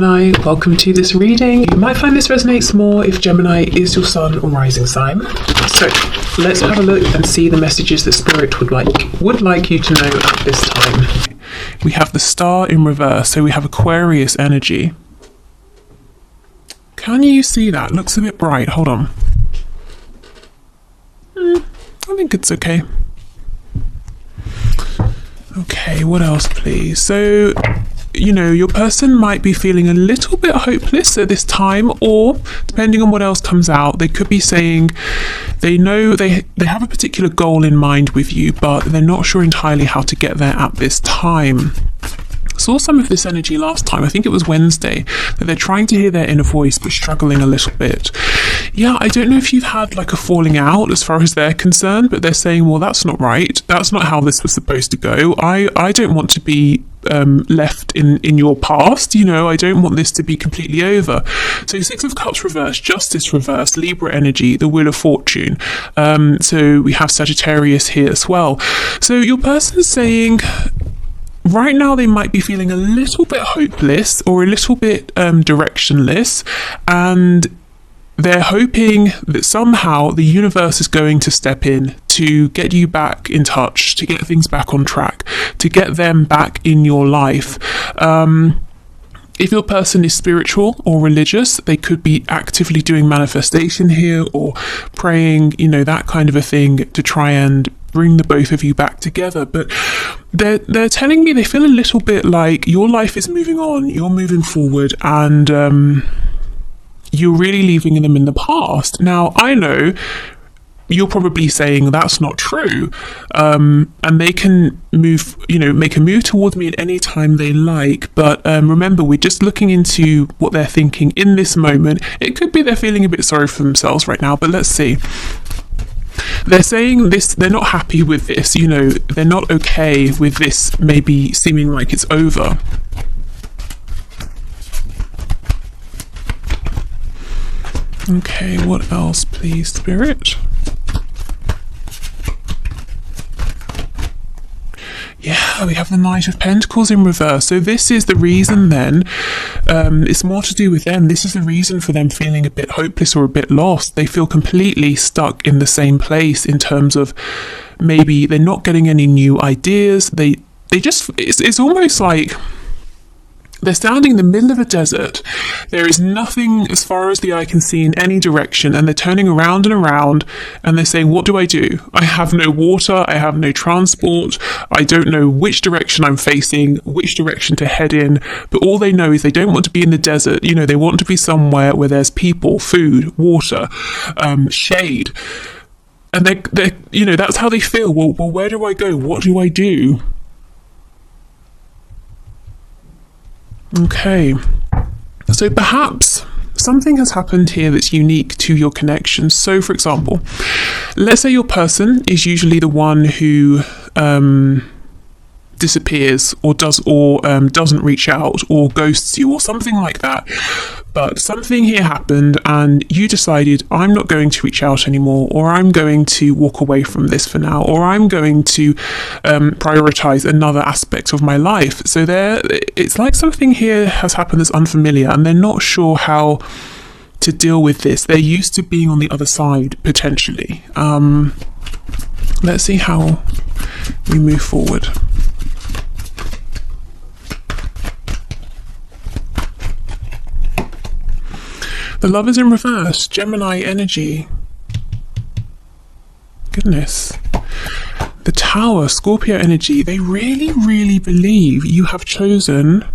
Gemini, welcome to this reading. You might find this resonates more if Gemini is your sun or rising sign. So let's have a look and see the messages that Spirit would like you to know at this time. We have the Star in reverse, so we have Aquarius energy. Can you see that? Looks a bit bright. Hold on. I think it's okay. Okay, what else, please? So, you know, your person might be feeling a little bit hopeless at this time, or depending on what else comes out, they could be saying they know they have a particular goal in mind with you, but they're not sure entirely how to get there at this time. Saw some of this energy last time, I think it was Wednesday, that they're trying to hear their inner voice but struggling a little bit. Yeah, I don't know if you've had like a falling out as far as they're concerned, but they're saying, well, that's not right, that's not how this was supposed to go. I don't want to be left in your past, you know, I don't want this to be completely over. So Six of Cups reversed, Justice reversed, Libra energy, the Wheel of Fortune. So we have Sagittarius here as well. So your person's saying right now they might be feeling a little bit hopeless or a little bit directionless, and they're hoping that somehow the universe is going to step in to get you back in touch, to get things back on track, to get them back in your life. If your person is spiritual or religious, they could be actively doing manifestation here or praying, you know, that kind of a thing to try and bring the both of you back together. But they're telling me they feel a little bit like your life is moving on, you're moving forward, and you're really leaving them in the past. Now, I know you're probably saying that's not true, and they can move, you know, make a move towards me at any time they like, but remember, we're just looking into what they're thinking in this moment. It could be they're feeling a bit sorry for themselves right now, but let's see. They're saying this, they're not happy with this, you know, they're not okay with this maybe seeming like it's over. Okay, what else, please, Spirit? Yeah, we have the Knight of Pentacles in reverse. So this is the reason then, it's more to do with them. This is the reason for them feeling a bit hopeless or a bit lost. They feel completely stuck in the same place in terms of maybe they're not getting any new ideas. They just, it's almost like they're standing in the middle of a desert. There is nothing as far as the eye can see in any direction, and they're turning around and around, and they're saying, what do? I have no water, I have no transport, I don't know which direction I'm facing, which direction to head in, but all they know is they don't want to be in the desert. You know, they want to be somewhere where there's people, food, water, shade. And they're you know, that's how they feel. Well, where do I go? What do I do? Okay, so perhaps something has happened here that's unique to your connection. So, for example, let's say your person is usually the one who disappears or doesn't reach out or ghosts you or something like that. But something here happened and you decided, I'm not going to reach out anymore, or I'm going to walk away from this for now, or I'm going to prioritize another aspect of my life. So it's like something here has happened that's unfamiliar and they're not sure how to deal with this. They're used to being on the other side, potentially. Let's see how we move forward. The Lovers in reverse, Gemini energy. Goodness. The Tower, Scorpio energy. They really, really believe you have chosen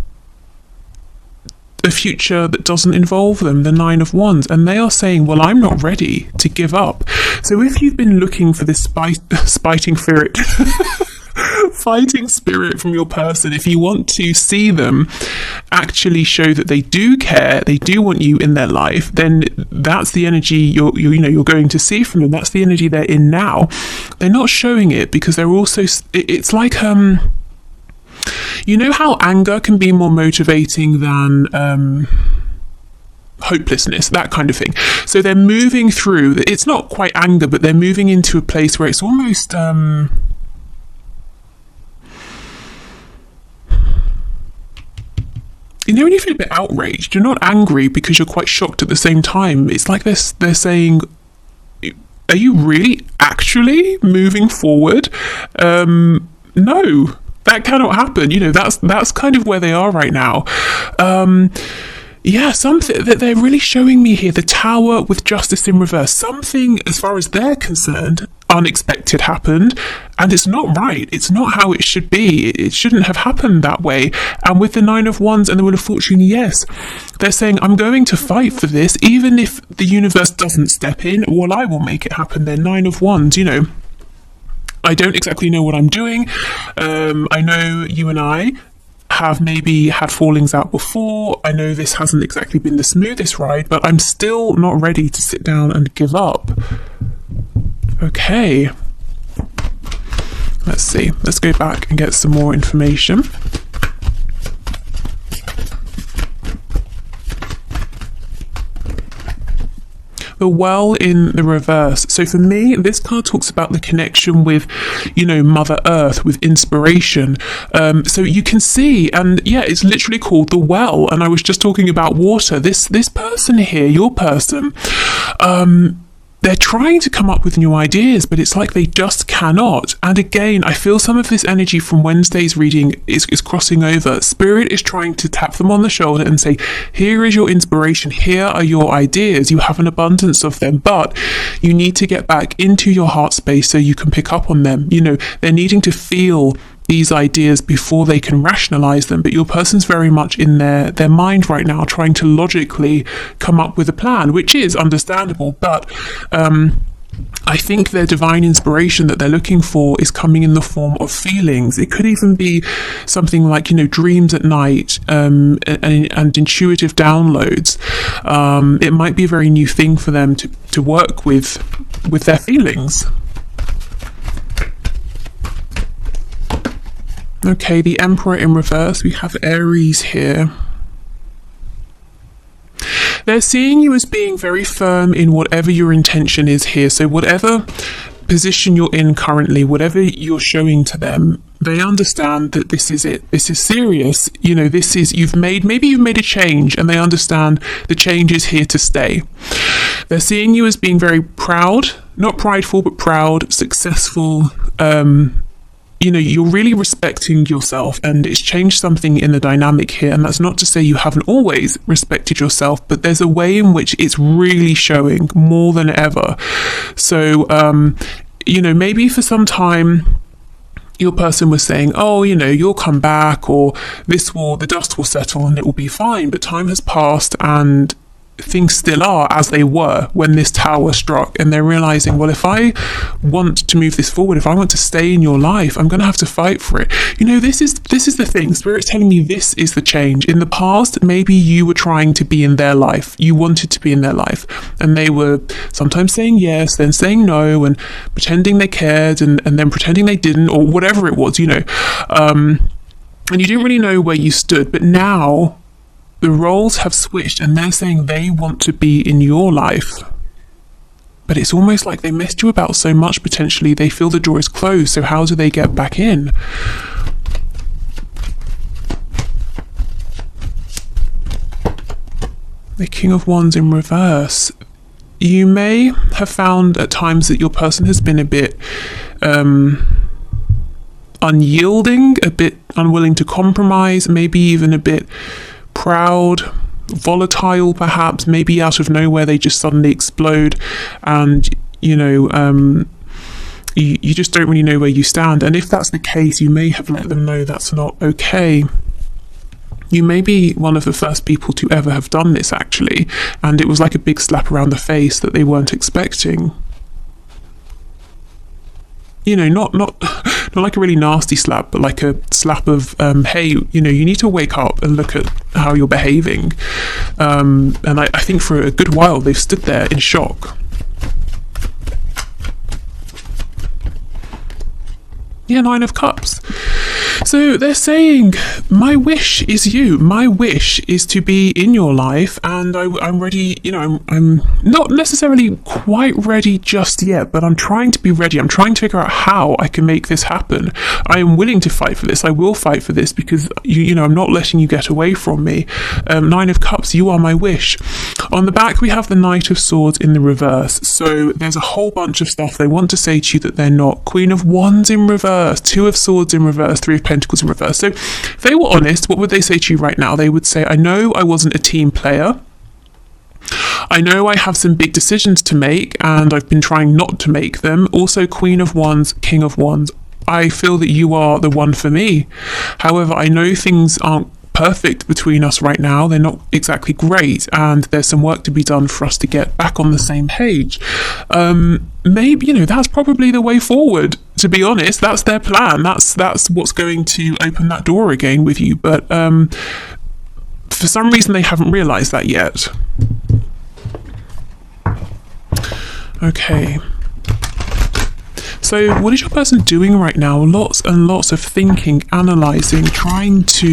a future that doesn't involve them, the Nine of Wands, and they are saying, well, I'm not ready to give up. So if you've been looking for this fighting spirit from your person, if you want to see them actually show that they do care, they do want you in their life, then that's the energy you're going to see from them. That's the energy they're in now. They're not showing it because they're also, it's like you know how anger can be more motivating than hopelessness, that kind of thing. So they're moving through, it's not quite anger, but they're moving into a place where it's almost you know when you feel a bit outraged, you're not angry because you're quite shocked at the same time. It's like they're saying, are you really actually moving forward? No, that cannot happen. You know, that's kind of where they are right now. Yeah, something that they're really showing me here, the Tower with Justice in reverse. Something, as far as they're concerned, unexpected happened, and it's not right. It's not how it should be. It shouldn't have happened that way. And with the Nine of Wands and the Wheel of Fortune, yes, they're saying, I'm going to fight for this, even if the universe doesn't step in. Well, I will make it happen. They're Nine of Wands, you know. I don't exactly know what I'm doing. I know you and I have maybe had fallings out before. I know this hasn't exactly been the smoothest ride, but I'm still not ready to sit down and give up. Okay. Let's see. Let's go back and get some more information. The Well in the reverse. So for me, this card talks about the connection with, you know, Mother Earth, with inspiration. So you can see, and yeah, it's literally called the Well. And I was just talking about water. This person here, your person, they're trying to come up with new ideas, but it's like they just cannot. And again, I feel some of this energy from Wednesday's reading is crossing over. Spirit is trying to tap them on the shoulder and say, here is your inspiration, here are your ideas, you have an abundance of them, but you need to get back into your heart space so you can pick up on them. You know, they're needing to feel these ideas before they can rationalize them, but your person's very much in their mind right now, trying to logically come up with a plan, which is understandable, but I think their divine inspiration that they're looking for is coming in the form of feelings. It could even be something like, you know, dreams at night, and intuitive downloads. It might be a very new thing for them to work with their feelings. Okay, the Emperor in reverse. We have Aries here. They're seeing you as being very firm in whatever your intention is here. So whatever position you're in currently, whatever you're showing to them, they understand that this is it. This is serious. You know, this is, maybe you've made a change, and they understand the change is here to stay. They're seeing you as being very proud, not prideful, but proud, successful, you know, you're really respecting yourself, and it's changed something in the dynamic here. And that's not to say you haven't always respected yourself, but there's a way in which it's really showing more than ever. So, you know, maybe for some time your person was saying, oh, you know, you'll come back, or the dust will settle and it will be fine. But time has passed, and things still are as they were when this tower struck, and they're realizing, well, if I want to move this forward, if I want to stay in your life, I'm going to have to fight for it. You know, this is the thing. Spirit's telling me this is the change. In the past, maybe you were trying to be in their life, you wanted to be in their life, and they were sometimes saying yes, then saying no, and pretending they cared, and then pretending they didn't, or whatever it was, you know, and you didn't really know where you stood. But now the roles have switched, and they're saying they want to be in your life. But it's almost like they messed you about so much, potentially, they feel the door is closed. So how do they get back in? The King of Wands in reverse. You may have found at times that your person has been a bit unyielding, a bit unwilling to compromise, maybe even a bit proud, volatile perhaps. Maybe out of nowhere they just suddenly explode, and you know, you just don't really know where you stand. And if that's the case, you may have let them know that's not okay. You may be one of the first people to ever have done this, actually, and it was like a big slap around the face that they weren't expecting. You know, not like a really nasty slap, but like a slap of, hey, you know, you need to wake up and look at how you're behaving. And I think for a good while they've stood there in shock. Yeah, Nine of Cups. So they're saying, my wish is you. My wish is to be in your life, and I'm ready. You know, I'm not necessarily quite ready just yet, but I'm trying to be ready. I'm trying to figure out how I can make this happen. I am willing to fight for this. I will fight for this because you know I'm not letting you get away from me. Nine of Cups, you are my wish. On the back we have the Knight of Swords in the reverse. So there's a whole bunch of stuff they want to say to you that they're not. Queen of Wands in reverse, Two of Swords in reverse, Three of Pentacles in reverse. So if they were honest, what would they say to you right now? They would say, I know I wasn't a team player. I know I have some big decisions to make and I've been trying not to make them. Also, Queen of Wands, King of Wands. I feel that you are the one for me. However, I know things aren't perfect between us right now. They're not exactly great, and there's some work to be done for us to get back on the same page. Maybe, you know, that's probably the way forward, to be honest. That's their plan. That's what's going to open that door again with you. But for some reason they haven't realized that yet. Okay. So what is your person doing right now? Lots and lots of thinking, analysing, trying to,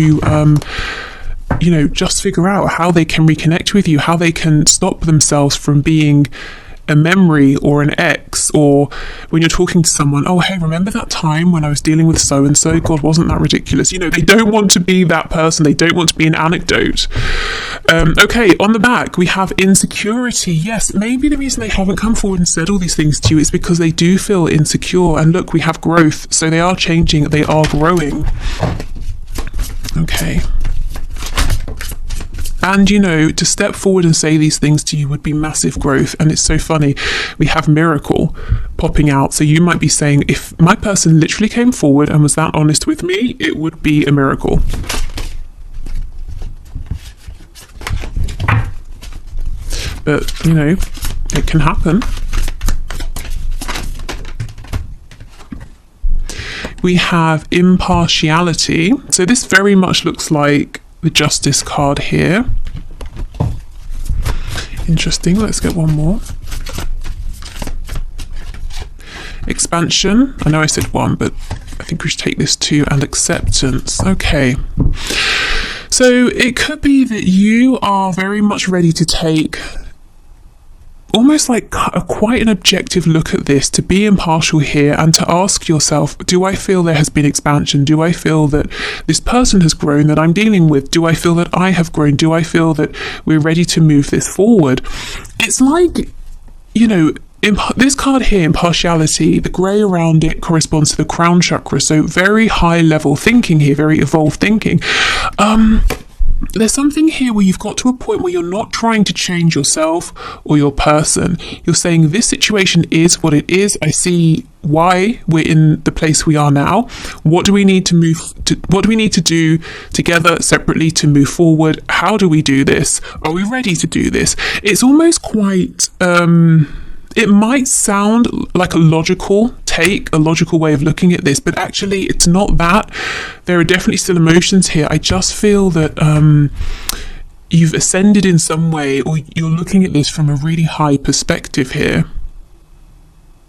you know, just figure out how they can reconnect with you, how they can stop themselves from being a memory or an ex, or when you're talking to someone, oh, hey, remember that time when I was dealing with so-and-so? God, wasn't that ridiculous? You know, they don't want to be that person. They don't want to be an anecdote. Okay, on the back, we have insecurity. Yes, maybe the reason they haven't come forward and said all these things to you is because they do feel insecure. And look, we have growth. So they are changing. They are growing. Okay. And, you know, to step forward and say these things to you would be massive growth. And it's so funny. We have miracle popping out. So you might be saying, if my person literally came forward and was that honest with me, it would be a miracle. But, you know, it can happen. We have impartiality. So this very much looks like the Justice card here. Interesting. Let's get one more. Expansion. I know I said one, but I think we should take this two. And acceptance. Okay. So it could be that you are very much ready to take almost like quite an objective look at this, to be impartial here and to ask yourself, do I feel there has been expansion? Do I feel that this person has grown that I'm dealing with? Do I feel that I have grown? Do I feel that we're ready to move this forward? It's like, you know, this card here, impartiality, the grey around it corresponds to the crown chakra. So very high level thinking here, very evolved thinking. There's something here where you've got to a point where you're not trying to change yourself or your person. You're saying this situation is what it is. I see why we're in the place we are now. What do we need to what do we need to do together separately to move forward? How do we do this? Are we ready to do this? It's almost quite it might sound like a logical take, a logical way of looking at this, but actually it's not that. There are definitely still emotions here. I just feel that you've ascended in some way, or you're looking at this from a really high perspective here.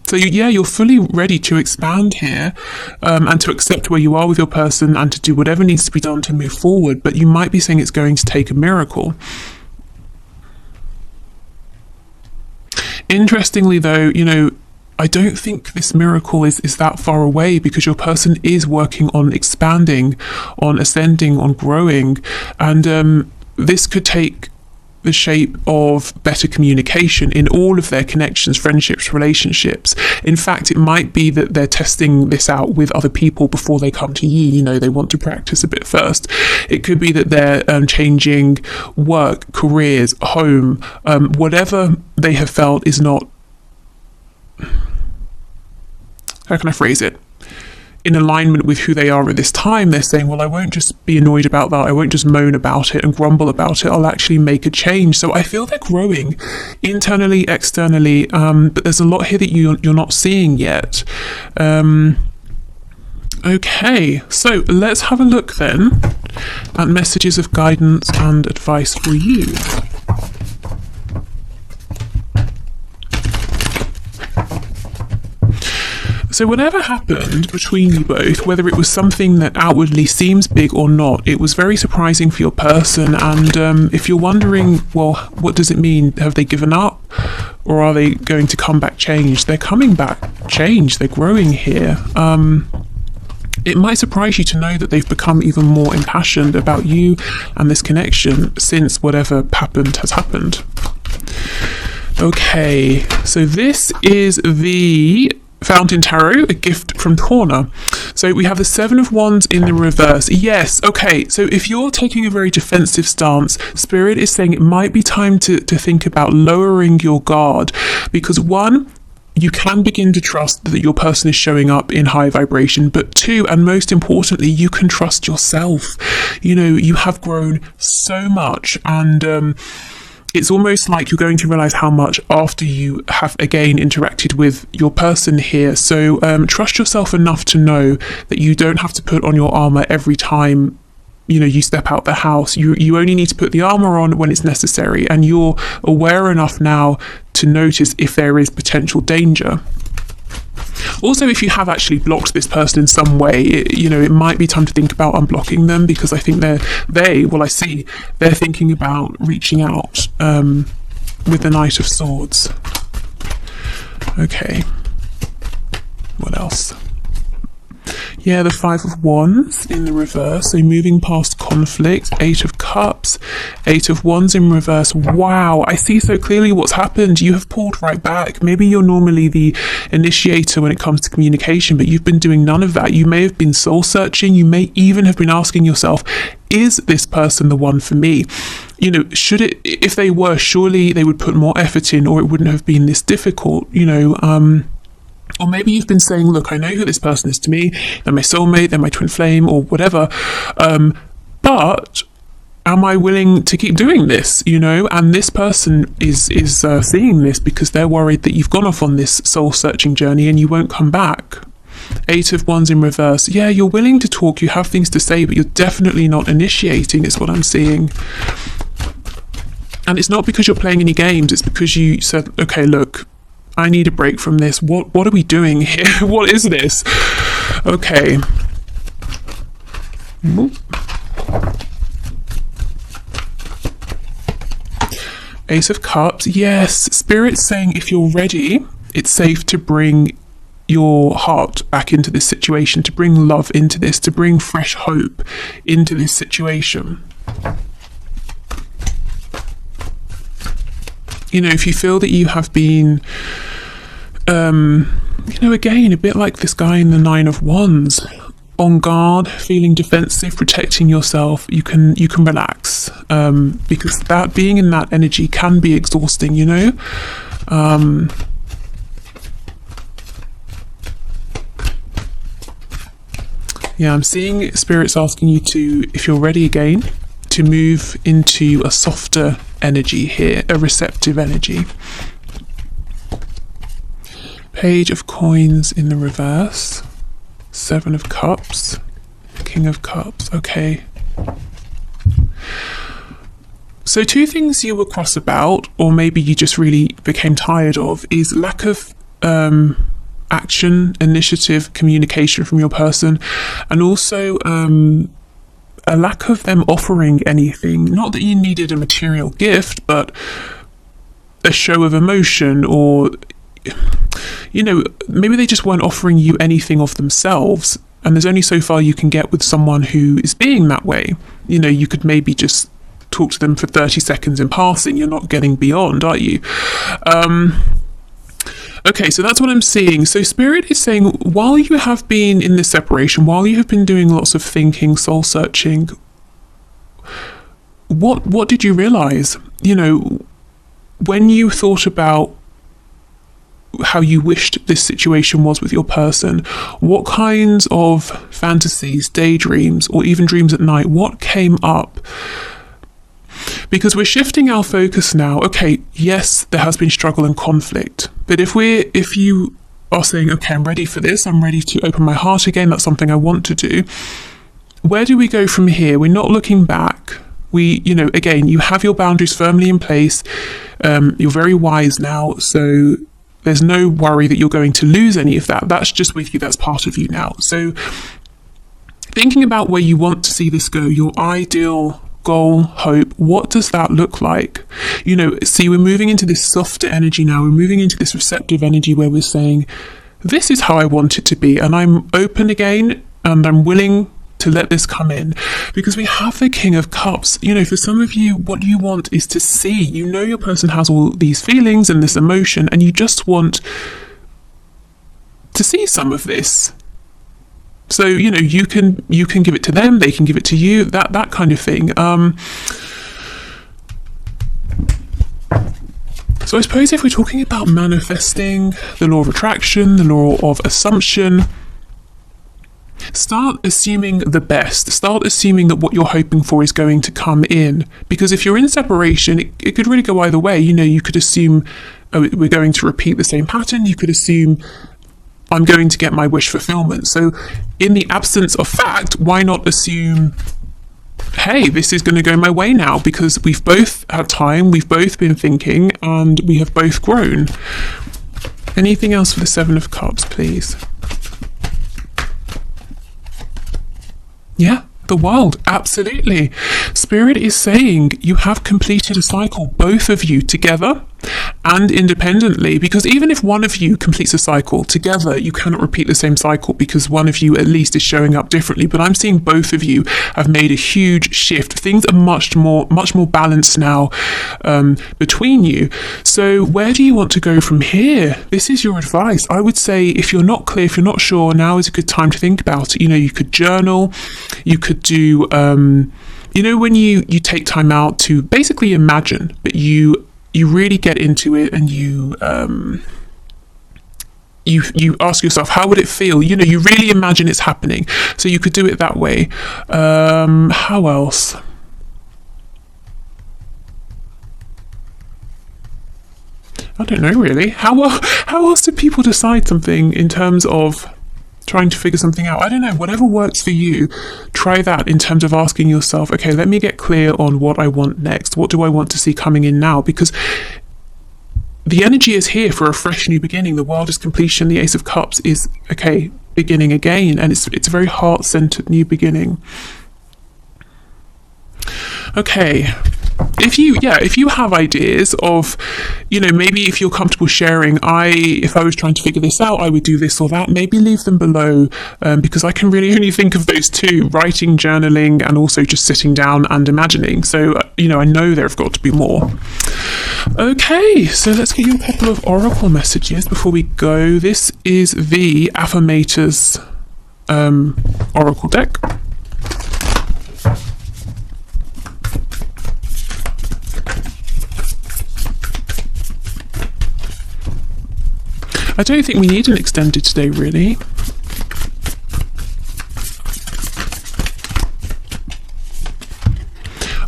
So yeah, you're fully ready to expand here and to accept where you are with your person and to do whatever needs to be done to move forward, but you might be saying it's going to take a miracle. Interestingly though, you know, I don't think this miracle is that far away, because your person is working on expanding, on ascending, on growing, and this could take the shape of better communication in all of their connections, friendships, relationships. In fact, it might be that they're testing this out with other people before they come to you. You know, they want to practice a bit first. It could be that they're changing work, careers, home, whatever they have felt is not, how can I phrase it, in alignment with who they are at this time. They're saying, well, I won't just be annoyed about that. I won't just moan about it and grumble about it. I'll actually make a change. So I feel they're growing internally, externally, but there's a lot here that you're not seeing yet. Okay, so let's have a look then at messages of guidance and advice for you. So whatever happened between you both, whether it was something that outwardly seems big or not, it was very surprising for your person. And if you're wondering, well, what does it mean? Have they given up? Or are they going to come back changed? They're coming back changed. They're growing here. It might surprise you to know that they've become even more impassioned about you and this connection since whatever happened has happened. Okay, so this is the Fountain Tarot, a gift from Corner. So we have the Seven of Wands in the reverse. Yes, okay, so if you're taking a very defensive stance, Spirit is saying it might be time to think about lowering your guard, because one, you can begin to trust that your person is showing up in high vibration, but two, and most importantly, you can trust yourself. You know, you have grown so much, and it's almost like you're going to realize how much after you have again interacted with your person here. So trust yourself enough to know that you don't have to put on your armor every time, you know, you step out the house. You only need to put the armor on when it's necessary, and you're aware enough now to notice if there is potential danger. Also, if you have actually blocked this person in some way, it might be time to think about unblocking them, because I think they're thinking about reaching out with the Knight of Swords. Okay, what else? Yeah, the Five of Wands in the reverse, so moving past conflict. Eight of Cups, Eight of Wands in reverse. Wow, I see so clearly what's happened. You have pulled right back. Maybe you're normally the initiator when it comes to communication, but you've been doing none of that. You may have been soul searching. You may even have been asking yourself, is this person the one for me? You know, if they were, surely they would put more effort in, or it wouldn't have been this difficult, or maybe you've been saying, look, I know who this person is to me. They're my soulmate, they're my twin flame, or whatever. But am I willing to keep doing this? And this person is seeing this because they're worried that you've gone off on this soul-searching journey and you won't come back. Eight of Wands in reverse. Yeah, you're willing to talk, you have things to say, but you're definitely not initiating, is what I'm seeing. And it's not because you're playing any games, it's because you said, okay, look, I need a break from this. What are we doing here? What is this? Okay. Ace of Cups. Yes, Spirit's saying if you're ready, it's safe to bring your heart back into this situation, to bring love into this, to bring fresh hope into this situation. If you feel that you have been, again, a bit like this guy in the Nine of Wands, on guard, feeling defensive, protecting yourself, you can relax, because that being in that energy can be exhausting, Yeah, I'm seeing Spirit's asking you to, if you're ready again, to move into a softer energy here, a receptive energy. Page of Coins in the reverse, Seven of Cups, King of Cups. Okay. So two things you were cross about, or maybe you just really became tired of, is lack of action, initiative, communication from your person, and also a lack of them offering anything. Not that you needed a material gift, but a show of emotion, or maybe they just weren't offering you anything of themselves, and there's only so far you can get with someone who is being that way. You could maybe just talk to them for 30 seconds in passing. You're not getting beyond, are you? Okay, so that's what I'm seeing. So Spirit is saying, while you have been in this separation, while you have been doing lots of thinking, soul searching, what did you realize? When you thought about how you wished this situation was with your person, what kinds of fantasies, daydreams, or even dreams at night, what came up? Because we're shifting our focus now. Okay, yes, there has been struggle and conflict, but if you are saying, okay, I'm ready for this, I'm ready to open my heart again, that's something I want to do, where do we go from here? We're not looking back. Again, you have your boundaries firmly in place. You're very wise now, so There's no worry that you're going to lose any of that. That's just with you. That's part of you now. So thinking about where you want to see this go, your ideal goal, hope, what does that look like? You know, see, we're moving into this softer energy now. We're moving into this receptive energy where we're saying, this is how I want it to be. And I'm open again, and I'm willing to let this come in, because we have the King of Cups. You know, for some of you, what you want is to see, you know, your person has all these feelings and this emotion, and you just want to see some of this. So, you know, you can give it to them, they can give it to you, that kind of thing. So I suppose if we're talking about manifesting, the law of attraction, the law of assumption, start assuming the best. Start assuming that what you're hoping for is going to come in. Because if you're in separation, it could really go either way. You know, you could assume, oh, we're going to repeat the same pattern. You could assume, I'm going to get my wish fulfillment. So in the absence of fact, why not assume, hey, this is going to go my way now, because we've both had time, we've both been thinking, and we have both grown. Anything else for the Seven of Cups, please? Yeah, the World, absolutely. Spirit is saying you have completed a cycle, both of you together and independently, because even if one of you completes a cycle together, you cannot repeat the same cycle, because one of you at least is showing up differently. But I'm seeing both of you have made a huge shift. Things are much more balanced now between you. So where do you want to go from here? This is your advice. I would say, if you're not clear, if you're not sure, now is a good time to think about it. You know, you could journal, you could do you know, when you take time out to basically imagine, but you really get into it, and you ask yourself, how would it feel? You know, you really imagine it's happening. So you could do it that way. How else? I don't know, really. How else do people decide something in terms of trying to figure something out? I don't know, whatever works for you, try that in terms of asking yourself, okay, let me get clear on what I want next. What do I want to see coming in now? Because the energy is here for a fresh new beginning. The World is completion. The Ace of Cups is, okay, beginning again. And it's a very heart-centered new beginning. Okay. If you have ideas of, you know, maybe if you're comfortable sharing, if I was trying to figure this out, I would do this or that, maybe leave them below, because I can really only think of those two: writing, journaling, and also just sitting down and imagining. So, you know, I know there have got to be more. Okay, so let's get you a couple of oracle messages before we go. This is the Affirmators oracle deck. I don't think we need an extended today, really.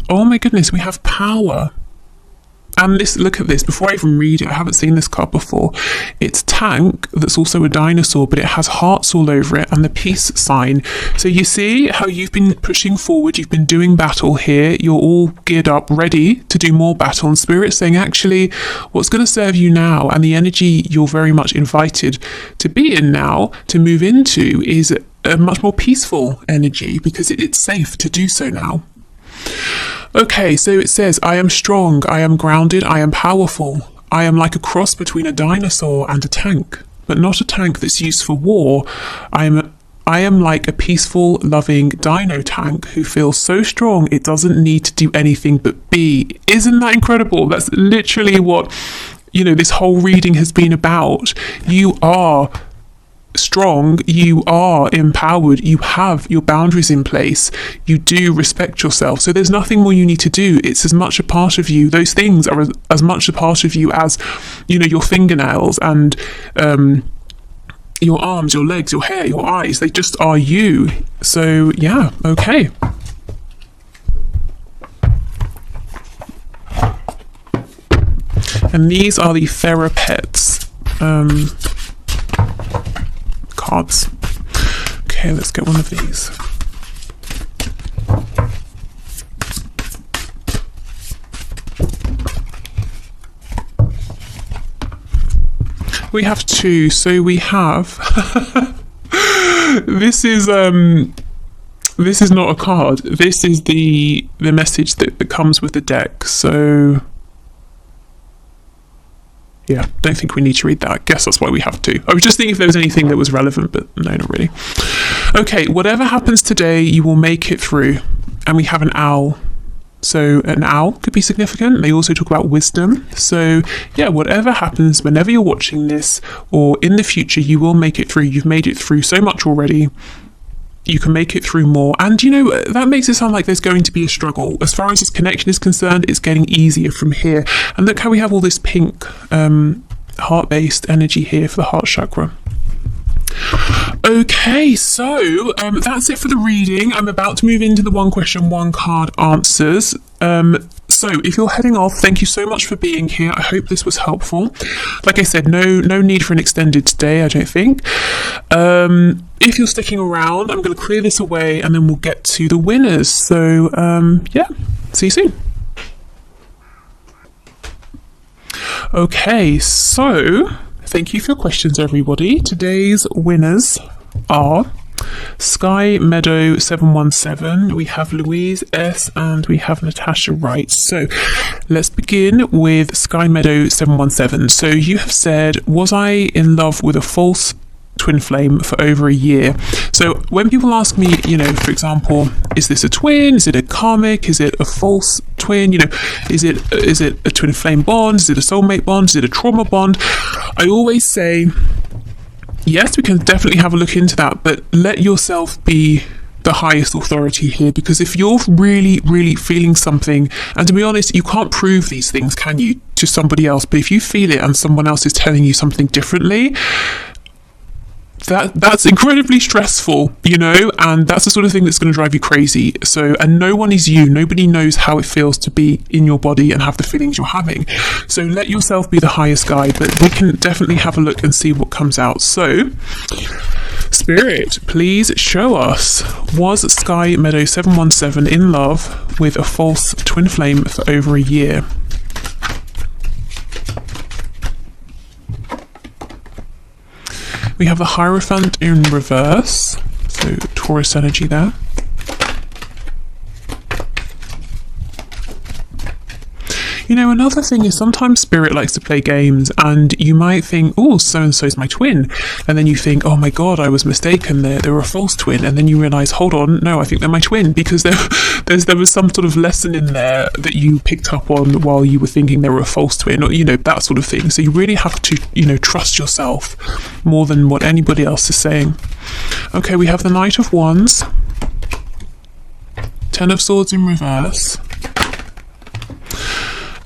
Oh my goodness, we have power. And this, look at this, before I even read it, I haven't seen this card before. It's tank, that's also a dinosaur, but it has hearts all over it, and the peace sign. So you see how you've been pushing forward, you've been doing battle here, you're all geared up, ready to do more battle, and Spirit's saying, actually, what's going to serve you now, and the energy you're very much invited to be in now, to move into, is a much more peaceful energy, because it's safe to do so now. Okay, so it says, I am strong, I am grounded, I am powerful. I am like a cross between a dinosaur and a tank, but not a tank that's used for war. I am like a peaceful, loving dino tank who feels so strong it doesn't need to do anything but be. Isn't that incredible? That's literally what, you know, this whole reading has been about. You are strong, you are empowered, you have your boundaries in place, you do respect yourself, so there's nothing more you need to do. It's as much a part of you, those things are as much a part of you as, you know, your fingernails and your arms, your legs, your hair, your eyes. They just are you. So yeah, okay. And these are the Therapets cards. Okay, let's get one of these. We have two. So we have this is not a card. This is the message that comes with the deck. So yeah, don't think we need to read that. I guess that's why we have to. I was just thinking if there was anything that was relevant, but no, not really. Okay, whatever happens today, you will make it through. And we have an owl. So an owl could be significant. They also talk about wisdom. So yeah, whatever happens, whenever you're watching this or in the future, you will make it through. You've made it through so much already. You can make it through more. And you know, that makes it sound like there's going to be a struggle. As far as this connection is concerned, it's getting easier from here. And look how we have all this pink heart-based energy here for the heart chakra. Okay, so that's it for the reading. I'm about to move into the one question, one card answers. So if you're heading off, thank you so much for being here. I hope this was helpful. Like I said, no need for an extended stay, I don't think. If you're sticking around, I'm going to clear this away and then we'll get to the winners. So yeah, see you soon. Okay, so thank you for your questions, everybody. Today's winners are Sky Meadow 717, we have Louise S, and we have Natasha Wright. So let's begin with Sky Meadow 717. So you have said, was I in love with a false twin flame for over a year? So when people ask me, you know, for example, is this a twin? Is it a karmic? Is it a false twin? You know, is it a twin flame bond? Is it a soulmate bond? Is it a trauma bond? I always say, yes, we can definitely have a look into that, but let yourself be the highest authority here, because if you're really, really feeling something, and to be honest, you can't prove these things, can you, to somebody else, but if you feel it and someone else is telling you something differently, that's incredibly stressful, you know, and that's the sort of thing that's going to drive you crazy. So, and no one is you. Nobody knows how it feels to be in your body and have the feelings you're having. So let yourself be the highest guide, but we can definitely have a look and see what comes out. So, Spirit, please show us, was Sky Meadow 717 in love with a false twin flame for over a year? We have the Hierophant in reverse, so Taurus energy there. You know, another thing is sometimes Spirit likes to play games and you might think, oh, so-and-so's my twin. And then you think, oh my God, I was mistaken. They were a false twin. And then you realise, hold on, no, I think they're my twin, because there was some sort of lesson in there that you picked up on while you were thinking they were a false twin, or, you know, that sort of thing. So you really have to, you know, trust yourself more than what anybody else is saying. Okay, we have the Knight of Wands, Ten of Swords in reverse,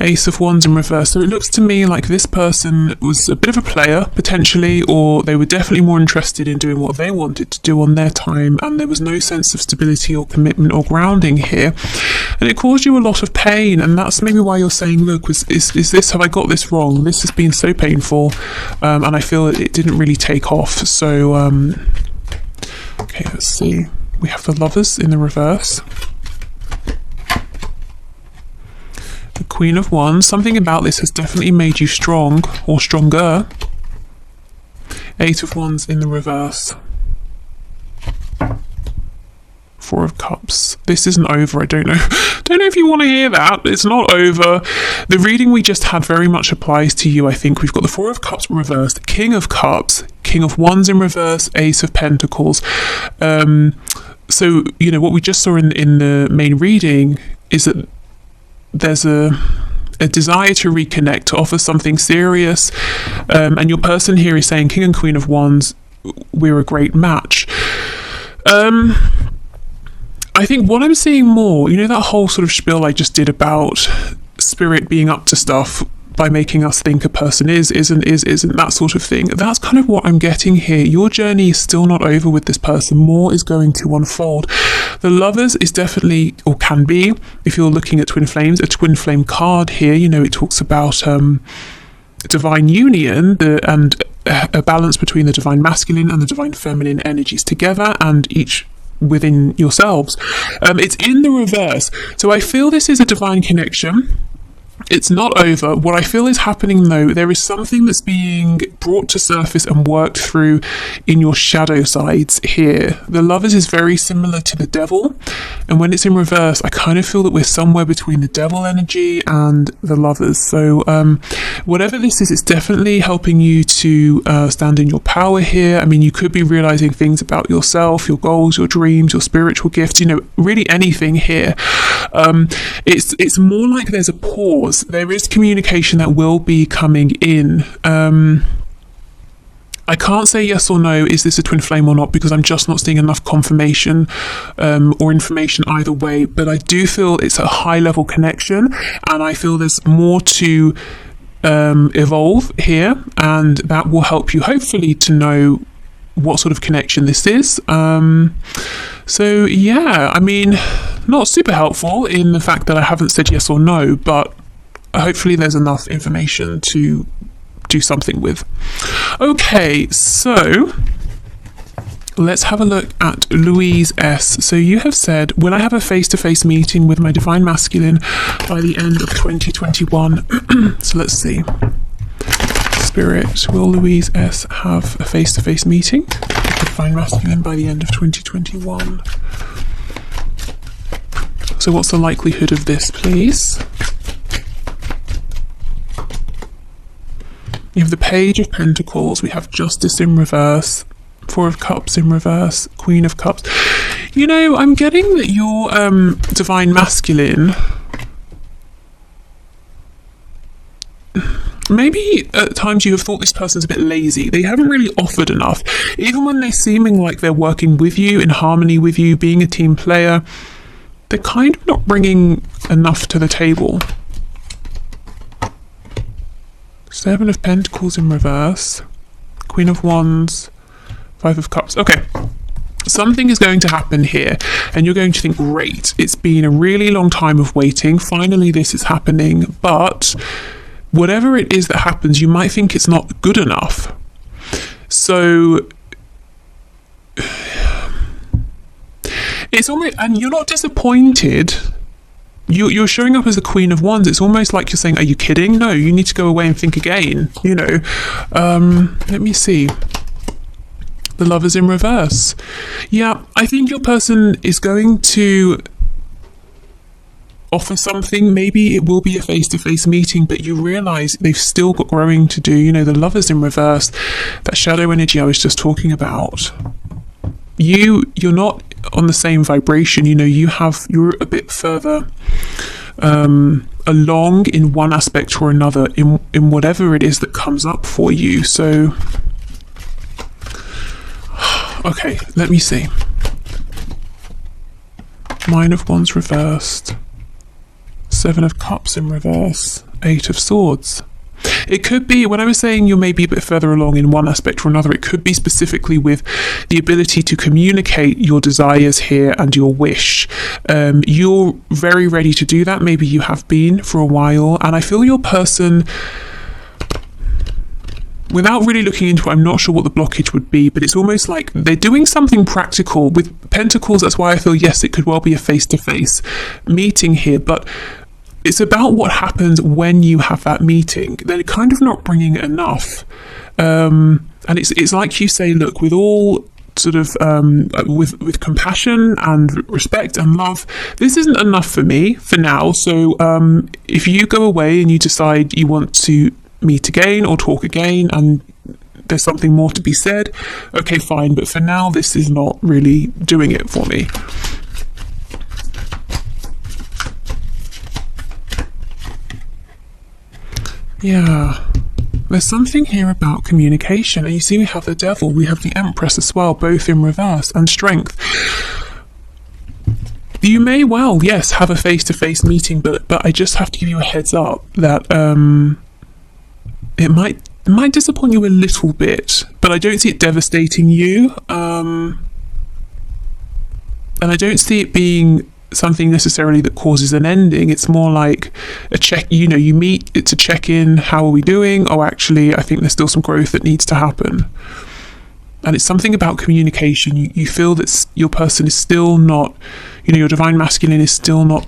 Ace of Wands in reverse. So it looks to me like this person was a bit of a player, potentially, or they were definitely more interested in doing what they wanted to do on their time, and there was no sense of stability or commitment or grounding here. And it caused you a lot of pain, and that's maybe why you're saying, look, is this, have I got this wrong? This has been so painful, and I feel it didn't really take off. So, okay, let's see. We have the Lovers in the reverse. The Queen of Wands. Something about this has definitely made you strong or stronger. Eight of Wands in the reverse. Four of Cups. This isn't over. I don't know if you want to hear that. It's not over. The reading we just had very much applies to you, I think. We've got the Four of Cups reversed, King of Cups, King of Wands in reverse, Ace of Pentacles. So, you know, what we just saw in the main reading is that there's a desire to reconnect, to offer something serious, and your person here is saying, King and Queen of Wands, we're a great match. I think what I'm seeing more, you know, that whole sort of spiel I just did about Spirit being up to stuff by making us think a person isn't, that sort of thing. That's kind of what I'm getting here. Your journey is still not over with this person. More is going to unfold. The Lovers is definitely, or can be, if you're looking at twin flames, a twin flame card here. You know, it talks about divine union and a balance between the divine masculine and the divine feminine energies together, and each within yourselves. It's in the reverse. So I feel this is a divine connection. It's not over. What I feel is happening though, there is something that's being brought to surface and worked through in your shadow sides here. The Lovers is very similar to the Devil, and when it's in reverse, I kind of feel that we're somewhere between the Devil energy and the Lovers. So whatever this is, it's definitely helping you to stand in your power here. I mean, you could be realizing things about yourself, your goals, your dreams, your spiritual gifts, you know, really anything here. It's more like there's a pause. There is communication that will be coming in. I can't say yes or no, is this a twin flame or not, because I'm just not seeing enough confirmation or information either way. But I do feel it's a high level connection, and I feel there's more to evolve here, and that will help you hopefully to know what sort of connection this is. So yeah, I mean, not super helpful in the fact that I haven't said yes or no, but hopefully there's enough information to do something with. Okay, so let's have a look at Louise S. So you have said, will I have a face-to-face meeting with my divine masculine by the end of 2021? So let's see. Spirit, will Louise S have a face-to-face meeting with the divine masculine by the end of 2021? So what's the likelihood of this, please? We have the Page of Pentacles, we have Justice in reverse, Four of Cups in reverse, Queen of Cups. You know, I'm getting that your divine masculine, maybe at times you have thought this person's a bit lazy. They haven't really offered enough. Even when they're seeming like they're working with you, in harmony with you, being a team player, they're kind of not bringing enough to the table. Seven of Pentacles in reverse, Queen of Wands, Five of Cups. Okay, something is going to happen here, and you're going to think, great, it's been a really long time of waiting. Finally, this is happening. But whatever it is that happens, you might think it's not good enough. So it's almost, and you're not disappointed. You're showing up as the Queen of Wands. It's almost like you're saying, are you kidding? No, you need to go away and think again, you know. Let me see. The Lovers in reverse. Yeah, I think your person is going to offer something. Maybe it will be a face-to-face meeting, but you realize they've still got growing to do. You know, the Lovers in reverse, that shadow energy I was just talking about. You're not on the same vibration, you know, you're a bit further along in one aspect or another in whatever it is that comes up for you. So okay, let me see. Nine of Wands reversed, Seven of Cups in reverse, Eight of Swords. It could be, when I was saying you're maybe a bit further along in one aspect or another, it could be specifically with the ability to communicate your desires here and your wish. You're very ready to do that. Maybe you have been for a while, and I feel your person, without really looking into it, I'm not sure what the blockage would be, but it's almost like they're doing something practical. With Pentacles, that's why I feel, yes, it could well be a face-to-face meeting here, but it's about what happens when you have that meeting. They're kind of not bringing enough. And it's like you say, look, with all sort of, with compassion and respect and love, this isn't enough for me for now. So if you go away and you decide you want to meet again or talk again and there's something more to be said, okay, fine. But for now, this is not really doing it for me. Yeah, there's something here about communication, and you see we have the Devil, we have the Empress as well, both in reverse, and Strength. You may well, yes, have a face-to-face meeting, but I just have to give you a heads up that it might disappoint you a little bit, but I don't see it devastating you, and I don't see it being something necessarily that causes an ending. It's more like a check, you know, you meet, it's a check-in, how are we doing? Oh, actually, I think there's still some growth that needs to happen. And it's something about communication. You feel that your person is still not, you know, your divine masculine is still not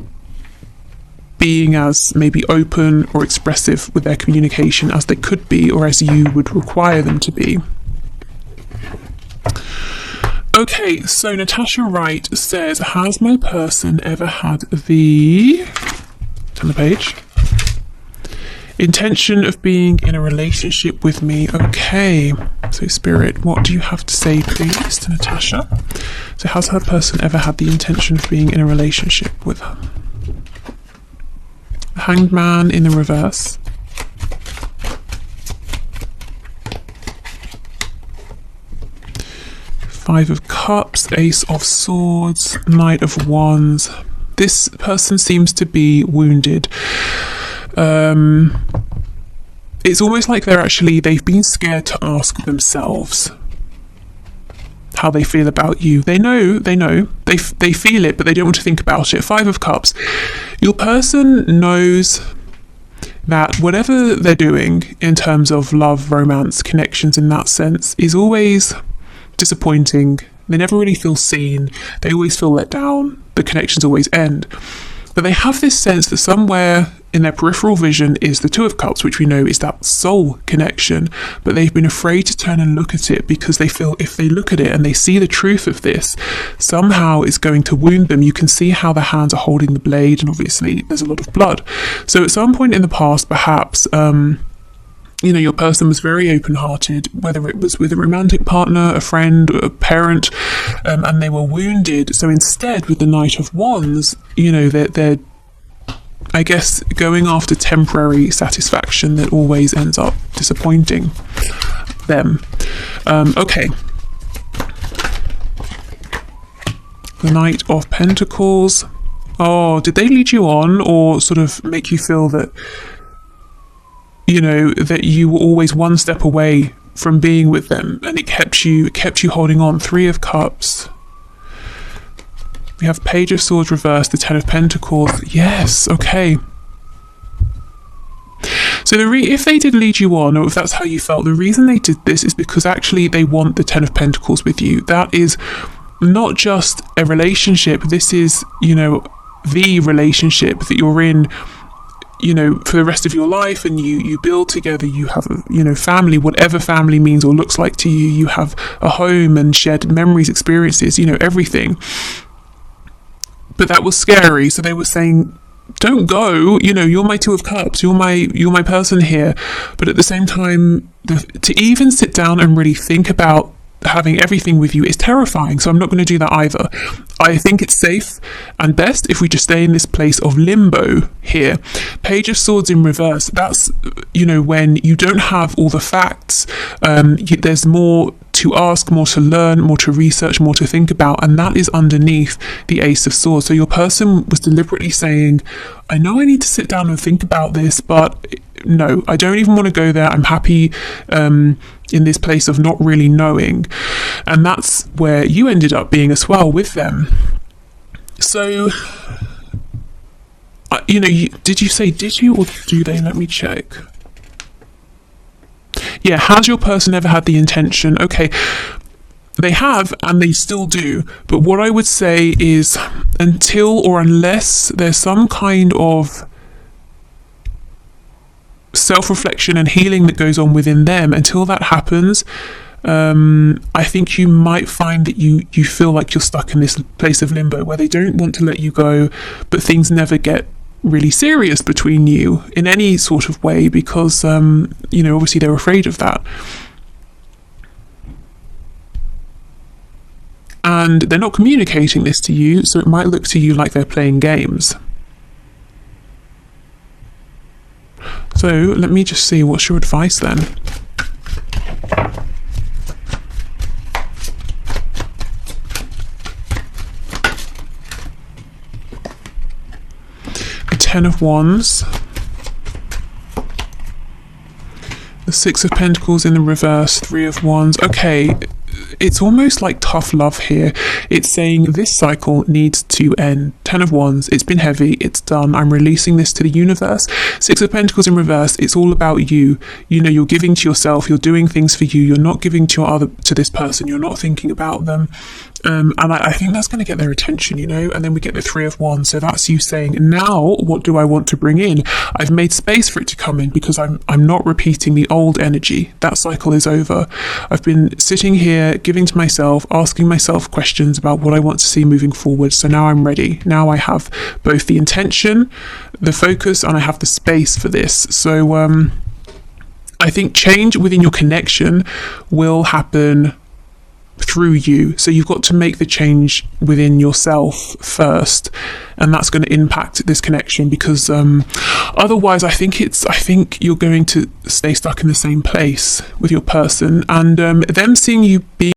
being as maybe open or expressive with their communication as they could be, or as you would require them to be. Okay, so Natasha Wright says, has my person ever had the, turn the page, intention of being in a relationship with me? Okay, so Spirit, what do you have to say, please, to Natasha? So has her person ever had the intention of being in a relationship with her? The Hanged Man in the reverse. Five of Cups, Ace of Swords, Knight of Wands. This person seems to be wounded. It's almost like they've been scared to ask themselves how they feel about you. They know, they feel it, but they don't want to think about it. Five of Cups. Your person knows that whatever they're doing in terms of love, romance, connections in that sense is always disappointing. They never really feel seen. They always feel let down. The connections always end. But they have this sense that somewhere in their peripheral vision is the Two of Cups, which we know is that soul connection. But they've been afraid to turn and look at it because they feel if they look at it and they see the truth of this, somehow it's going to wound them. You can see how the hands are holding the blade, and obviously there's a lot of blood. So at some point in the past, perhaps, your person was very open-hearted, whether it was with a romantic partner, a friend, a parent, and they were wounded. So instead, with the Knight of Wands, they're I guess going after temporary satisfaction that always ends up disappointing them. Okay. The Knight of Pentacles. Oh, did they lead you on, or sort of make you feel that that you were always one step away from being with them, and it kept you holding on? Three of Cups. We have Page of Swords reversed, the Ten of Pentacles. Yes, okay. So if they did lead you on, or if that's how you felt, the reason they did this is because actually they want the Ten of Pentacles with you. That is not just a relationship. This is, the relationship that you're in, for the rest of your life, and you build together. You have a, family, whatever family means or looks like to you. You have a home and shared memories, experiences, everything. But that was scary. So they were saying, don't go, you're my Two of Cups, you're my person here. But at the same time, to even sit down and really think about having everything with you is terrifying. So I'm not going to do that either. I think it's safe and best if we just stay in this place of limbo here. Page of Swords in reverse. That's, when you don't have all the facts, there's more to ask, more to learn, more to research, more to think about, and that is underneath the Ace of Swords. So your person was deliberately saying, I know I need to sit down and think about this, but no, I don't even want to go there. I'm happy in this place of not really knowing. And that's where you ended up being as well with them. So, did you or do they? Let me check. Yeah, has your person ever had the intention? Okay, they have, and they still do. But what I would say is, until or unless there's some kind of self-reflection and healing that goes on within them, until that happens, I think you might find that you feel like you're stuck in this place of limbo where they don't want to let you go, but things never get really serious between you in any sort of way because obviously they're afraid of that, and they're not communicating this to you, so it might look to you like they're playing games. So let me just see, what's your advice then? Ten of Wands, the Six of Pentacles in the reverse, Three of Wands. Okay, it's almost like tough love here. It's saying this cycle needs to end. 10 of Wands, it's been heavy, it's done, I'm releasing this to the universe. 6 of Pentacles in reverse, it's all about you. You know, you're giving to yourself, you're doing things for you, you're not giving to this person, you're not thinking about them. And I think that's going to get their attention, you know. And then we get the 3 of Wands, so that's you saying, now what do I want to bring in? I've made space for it to come in because I'm not repeating the old energy. That cycle is over. I've been sitting here giving to myself, asking myself questions about what I want to see moving forward. So now I'm ready. Now I have both the intention, the focus, and I have the space for this. So I think change within your connection will happen through you. So you've got to make the change within yourself first, and that's going to impact this connection, because otherwise I think you're going to stay stuck in the same place with your person, and them seeing you being